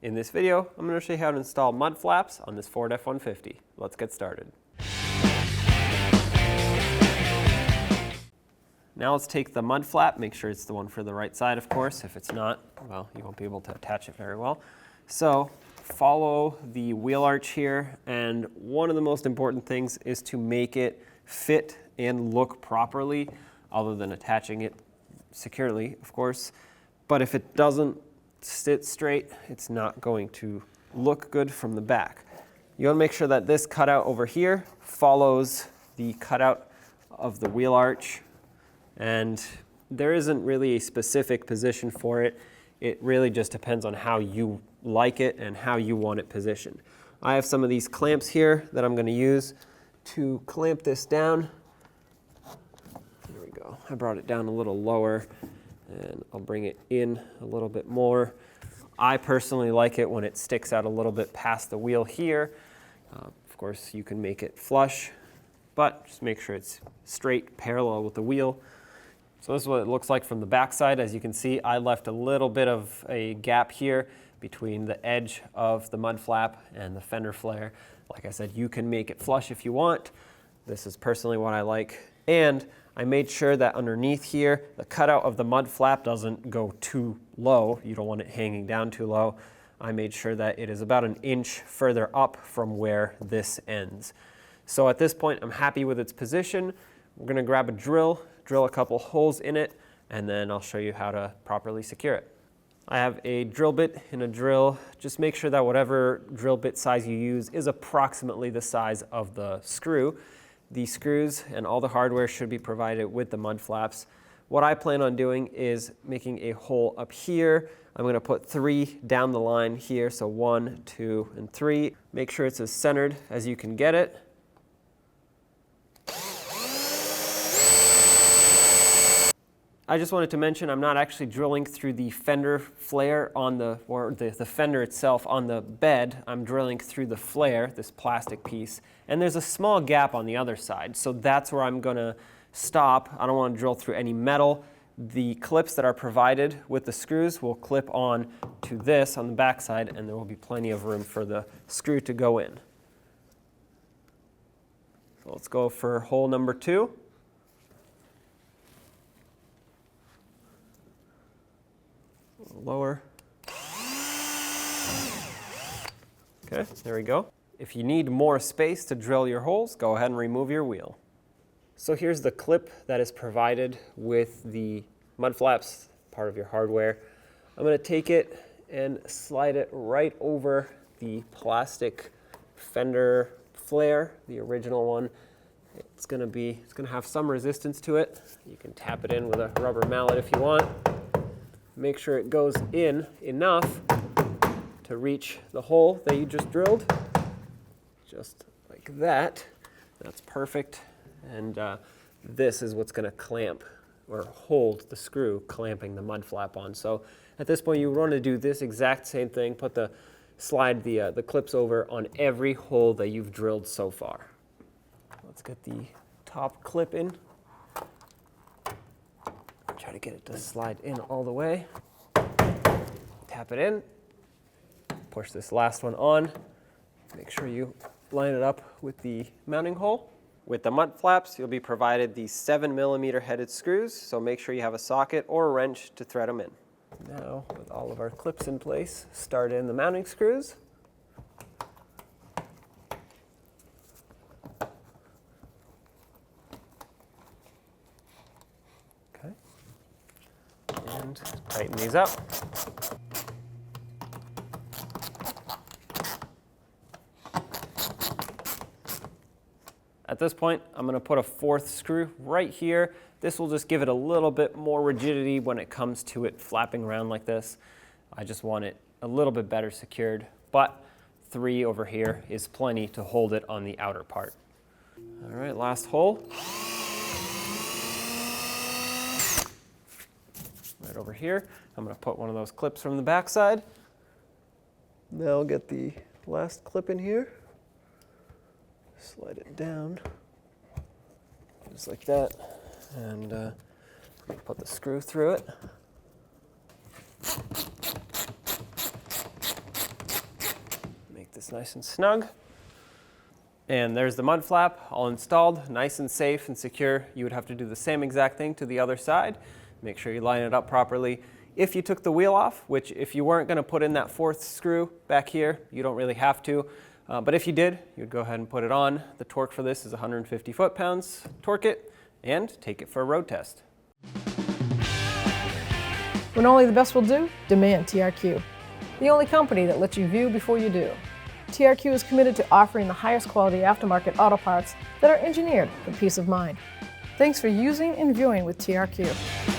In this video, I'm going to show you how to install mud flaps on this Ford F-150. Let's get started. Now let's take the mud flap, make sure it's the one for the right side, of course. If it's not, well, you won't be able to attach it very well. So follow the wheel arch here, and one of the most important things is to make it fit and look properly, other than attaching it securely, of course. But if it doesn't sit straight, it's not going to look good from the back. You want to make sure that this cutout over here follows the cutout of the wheel arch, and there isn't really a specific position for it. It really just depends on how you like it and how you want it positioned. I have some of these clamps here that I'm going to use to clamp this down. There we go. I brought it down a little lower, and I'll bring it in a little bit more. I personally like it when it sticks out a little bit past the wheel here. Of course, you can make it flush, but just make sure it's straight, parallel with the wheel. So this is what it looks like from the back side. As you can see, I left a little bit of a gap here between the edge of the mud flap and the fender flare. Like I said, you can make it flush if you want. This is personally what I like. And I made sure that underneath here, the cutout of the mud flap doesn't go too low. You don't want it hanging down too low. I made sure that it is about an inch further up from where this ends. So at this point, I'm happy with its position. We're gonna grab a drill a couple holes in it, and then I'll show you how to properly secure it. I have a drill bit and a drill. Just make sure that whatever drill bit size you use is approximately the size of the screw. The screws and all the hardware should be provided with the mud flaps. What I plan on doing is making a hole up here. I'm going to put 3 down the line here, so 1, 2, and 3. Make sure it's as centered as you can get it. I just wanted to mention I'm not actually drilling through the fender flare on the fender itself on the bed. I'm drilling through the flare, this plastic piece, and there's a small gap on the other side, so that's where I'm gonna stop. I don't want to drill through any metal. The clips that are provided with the screws will clip on to this on the back side, and there will be plenty of room for the screw to go in. So let's go for hole number 2. Lower. Okay, there we go. If you need more space to drill your holes, go ahead and remove your wheel. So here's the clip that is provided with the mud flaps, part of your hardware. I'm going to take it and slide it right over the plastic fender flare, the original one. It's going to have some resistance to it. You can tap it in with a rubber mallet if you want. Make sure it goes in enough to reach the hole that you just drilled, just like that. That's perfect. And this is what's going to clamp or hold the screw clamping the mud flap on. So at this point, you want to do this exact same thing. Slide the clips over on every hole that you've drilled so far. Let's get the top clip in. Try to get it to slide in all the way. Tap it in. Push this last one on. Make sure you line it up with the mounting hole. With the mud flaps, you'll be provided these 7mm headed screws, so make sure you have a socket or a wrench to thread them in. Now, with all of our clips in place, start in the mounting screws. And tighten these up. At this point, I'm going to put a 4th screw right here. This will just give it a little bit more rigidity when it comes to it flapping around like this. I just want it a little bit better secured, but 3 over here is plenty to hold it on the outer part. All right, last hole. Right over here. I'm going to put one of those clips from the back side. Now I'll get the last clip in here. Slide it down, just like that, and put the screw through it. this nice and snug. And there's the mud flap all installed, nice and safe and secure. You would have to do the same exact thing to the other side. Make sure you line it up properly. If you took the wheel off, which if you weren't going to put in that 4th screw back here, you don't really have to. But if you did, you'd go ahead and put it on. The torque for this is 150 foot-pounds. Torque it and take it for a road test. When only the best will do, demand TRQ. The only company that lets you view before you do. TRQ is committed to offering the highest quality aftermarket auto parts that are engineered for peace of mind. Thanks for using and viewing with TRQ.